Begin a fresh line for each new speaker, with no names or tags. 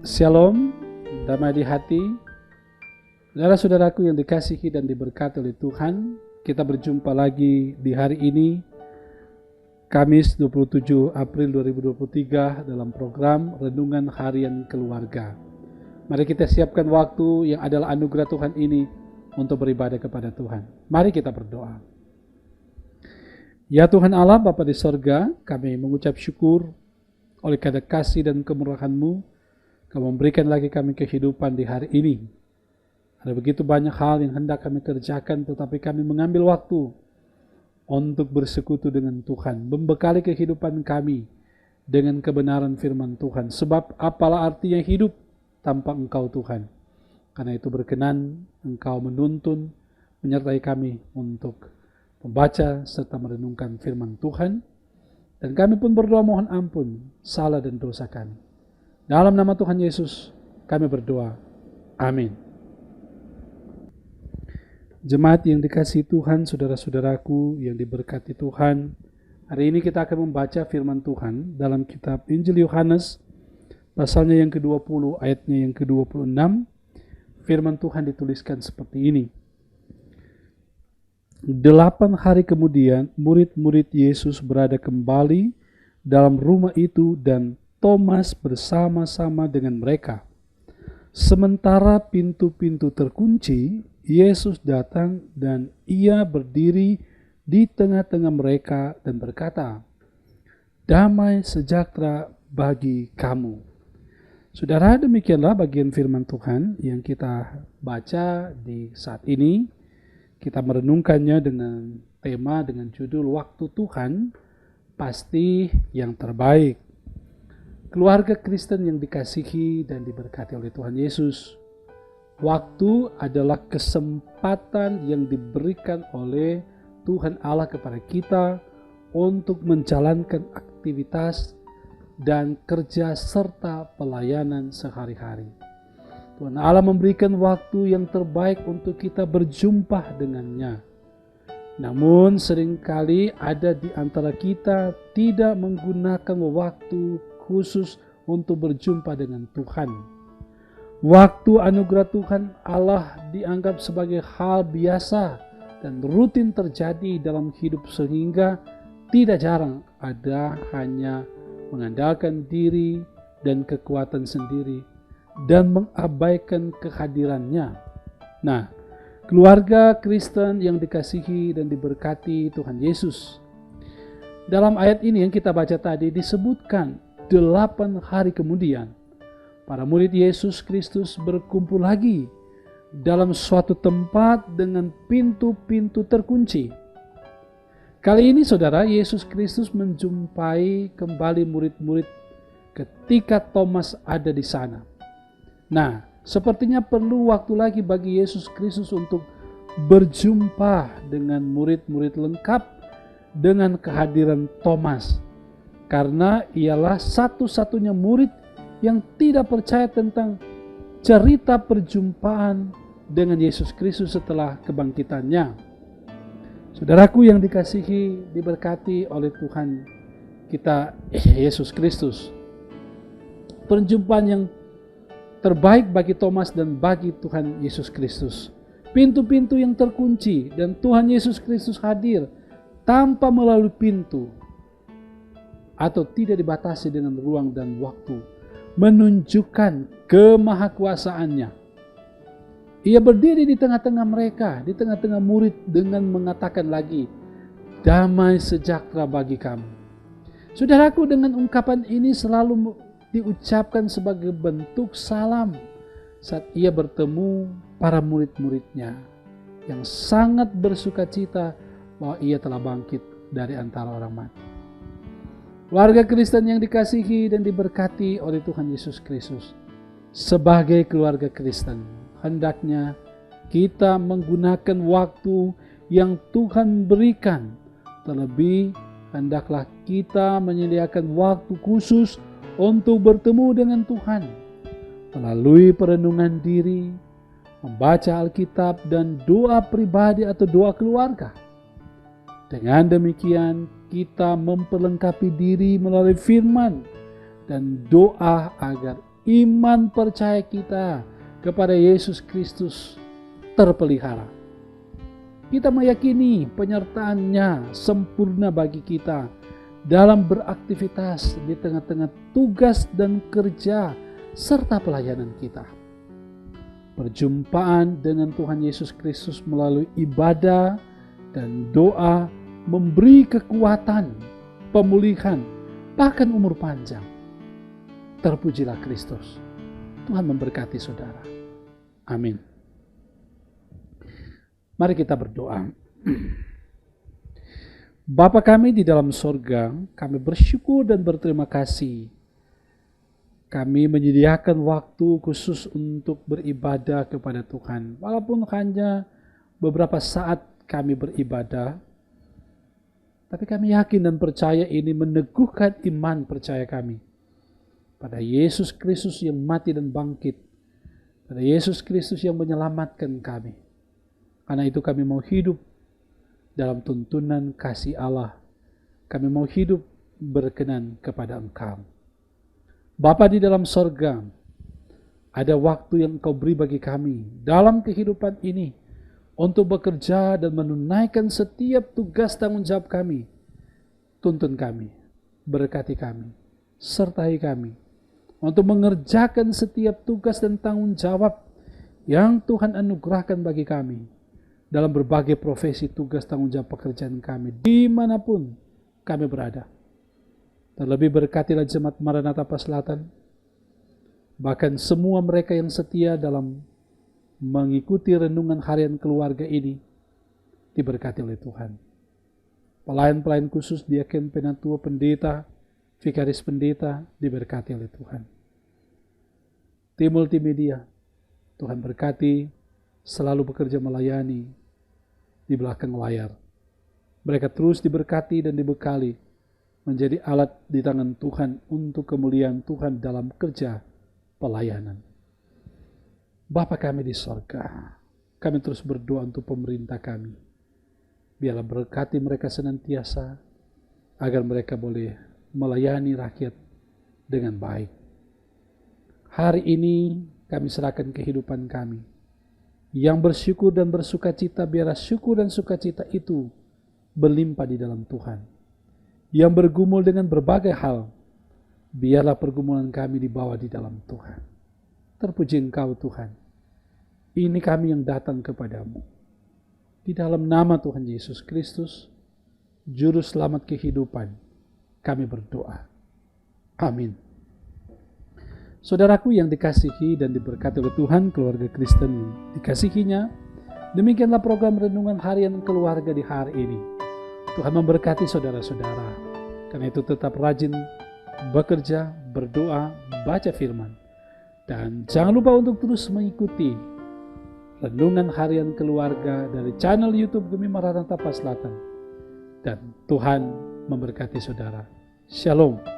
Shalom, damai di hati. Saudara-saudaraku yang dikasihi dan diberkati oleh Tuhan, kita berjumpa lagi di hari ini, Kamis 27 April 2023 dalam program Renungan Harian Keluarga. Mari kita siapkan waktu yang adalah anugerah Tuhan ini untuk beribadah kepada Tuhan. Mari kita berdoa. Ya Tuhan Allah, Bapa di sorga, kami mengucap syukur oleh karena kasih dan kemurahan-Mu. Kau memberikan lagi kami kehidupan di hari ini. Ada begitu banyak hal yang hendak kami kerjakan, tetapi kami mengambil waktu untuk bersekutu dengan Tuhan, membekali kehidupan kami dengan kebenaran firman Tuhan. Sebab apalah artinya hidup tanpa Engkau Tuhan. Karena itu berkenan Engkau menuntun, menyertai kami untuk membaca serta merenungkan firman Tuhan. Dan kami pun berdoa mohon ampun salah dan dosa kami. Dalam nama Tuhan Yesus kami berdoa. Amin. Jemaat yang dikasihi Tuhan, saudara-saudaraku yang diberkati Tuhan, hari ini kita akan membaca firman Tuhan dalam kitab Injil Yohanes, pasalnya yang ke-20, ayatnya yang ke-26. Firman Tuhan dituliskan seperti ini. 8 hari kemudian, murid-murid Yesus berada kembali dalam rumah itu dan Thomas bersama-sama dengan mereka. Sementara pintu-pintu terkunci, Yesus datang dan ia berdiri di tengah-tengah mereka dan berkata, "Damai sejahtera bagi kamu." Saudara, demikianlah bagian firman Tuhan yang kita baca di saat ini. Kita merenungkannya dengan tema, dengan judul Waktu Tuhan Pasti yang Terbaik. Keluarga Kristen yang dikasihi dan diberkati oleh Tuhan Yesus, waktu adalah kesempatan yang diberikan oleh Tuhan Allah kepada kita untuk menjalankan aktivitas dan kerja serta pelayanan sehari-hari. Tuhan Allah memberikan waktu yang terbaik untuk kita berjumpa dengannya. Namun seringkali ada di antara kita tidak menggunakan waktu khusus untuk berjumpa dengan Tuhan. Waktu anugerah Tuhan Allah dianggap sebagai hal biasa dan rutin terjadi dalam hidup, sehingga tidak jarang ada hanya mengandalkan diri dan kekuatan sendiri dan mengabaikan kehadirannya. Nah, keluarga Kristen yang dikasihi dan diberkati Tuhan Yesus, dalam ayat ini yang kita baca tadi disebutkan 8 hari kemudian, para murid Yesus Kristus berkumpul lagi dalam suatu tempat dengan pintu-pintu terkunci. Kali ini saudara, Yesus Kristus menjumpai kembali murid-murid ketika Thomas ada di sana. Nah, sepertinya perlu waktu lagi bagi Yesus Kristus untuk berjumpa dengan murid-murid lengkap dengan kehadiran Thomas. Karena ialah satu-satunya murid yang tidak percaya tentang cerita perjumpaan dengan Yesus Kristus setelah kebangkitannya. Saudaraku yang dikasihi, diberkati oleh Tuhan kita Yesus Kristus, perjumpaan yang terbaik bagi Thomas dan bagi Tuhan Yesus Kristus. Pintu-pintu yang terkunci dan Tuhan Yesus Kristus hadir tanpa melalui pintu atau tidak dibatasi dengan ruang dan waktu, menunjukkan kemahakuasaannya. Ia berdiri di tengah-tengah mereka, di tengah-tengah murid, dengan mengatakan lagi, "Damai sejahtera bagi kamu." Saudaraku, dengan ungkapan ini selalu diucapkan sebagai bentuk salam saat ia bertemu para murid-muridnya yang sangat bersuka cita bahwa ia telah bangkit dari antara orang mati. Warga Kristen yang dikasihi dan diberkati oleh Tuhan Yesus Kristus, sebagai keluarga Kristen, hendaknya kita menggunakan waktu yang Tuhan berikan. Terlebih, hendaklah kita menyediakan waktu khusus untuk bertemu dengan Tuhan melalui perenungan diri, membaca Alkitab, dan doa pribadi atau doa keluarga. Dengan demikian, kita memperlengkapi diri melalui firman dan doa agar iman percaya kita kepada Yesus Kristus terpelihara. Kita meyakini penyertaan-Nya sempurna bagi kita dalam beraktivitas di tengah-tengah tugas dan kerja serta pelayanan kita. Perjumpaan dengan Tuhan Yesus Kristus melalui ibadah dan doa memberi kekuatan, pemulihan, bahkan umur panjang. Terpujilah Kristus. Tuhan memberkati saudara. Amin. Mari kita berdoa. Bapa kami di dalam sorga, kami bersyukur dan berterima kasih. Kami menyediakan waktu khusus untuk beribadah kepada Tuhan. Walaupun hanya beberapa saat kami beribadah, tapi kami yakin dan percaya ini meneguhkan iman percaya kami pada Yesus Kristus yang mati dan bangkit, pada Yesus Kristus yang menyelamatkan kami. Karena itu kami mau hidup dalam tuntunan kasih Allah. Kami mau hidup berkenan kepada Engkau. Bapa di dalam sorga, ada waktu yang Engkau beri bagi kami dalam kehidupan ini untuk bekerja dan menunaikan setiap tugas tanggung jawab kami. Tuntun kami, berkati kami, sertai kami untuk mengerjakan setiap tugas dan tanggung jawab yang Tuhan anugerahkan bagi kami dalam berbagai profesi, tugas, tanggung jawab pekerjaan kami, dimanapun kami berada. Terlebih berkatilah Jemaat Maranatha Paselatan, bahkan semua mereka yang setia dalam mengikuti renungan harian keluarga ini, diberkati oleh Tuhan. Pelayan-pelayan khusus, diaken, penatua, pendeta, vikaris pendeta, diberkati oleh Tuhan. Tim multimedia, Tuhan berkati, selalu bekerja melayani di belakang layar. Mereka terus diberkati dan dibekali menjadi alat di tangan Tuhan untuk kemuliaan Tuhan dalam kerja pelayanan. Bapa kami di sorga, kami terus berdoa untuk pemerintah kami. Biarlah berkati mereka senantiasa agar mereka boleh melayani rakyat dengan baik. Hari ini kami serahkan kehidupan kami. Yang bersyukur dan bersukacita, biarlah syukur dan sukacita itu berlimpah di dalam Tuhan. Yang bergumul dengan berbagai hal, biarlah pergumulan kami dibawa di dalam Tuhan. Terpuji Engkau Tuhan. Ini kami yang datang kepadamu. Di dalam nama Tuhan Yesus Kristus, Juru Selamat kehidupan, kami berdoa. Amin. Saudaraku yang dikasihi dan diberkati oleh Tuhan, keluarga Kristen dikasihinya, demikianlah program Renungan Harian Keluarga di hari ini. Tuhan memberkati saudara-saudara. Karena itu tetap rajin bekerja, berdoa, baca firman. Dan jangan lupa untuk terus mengikuti Renungan Harian Keluarga dari channel YouTube Gemi Maranatha Paselatan. Dan Tuhan memberkati saudara. Shalom.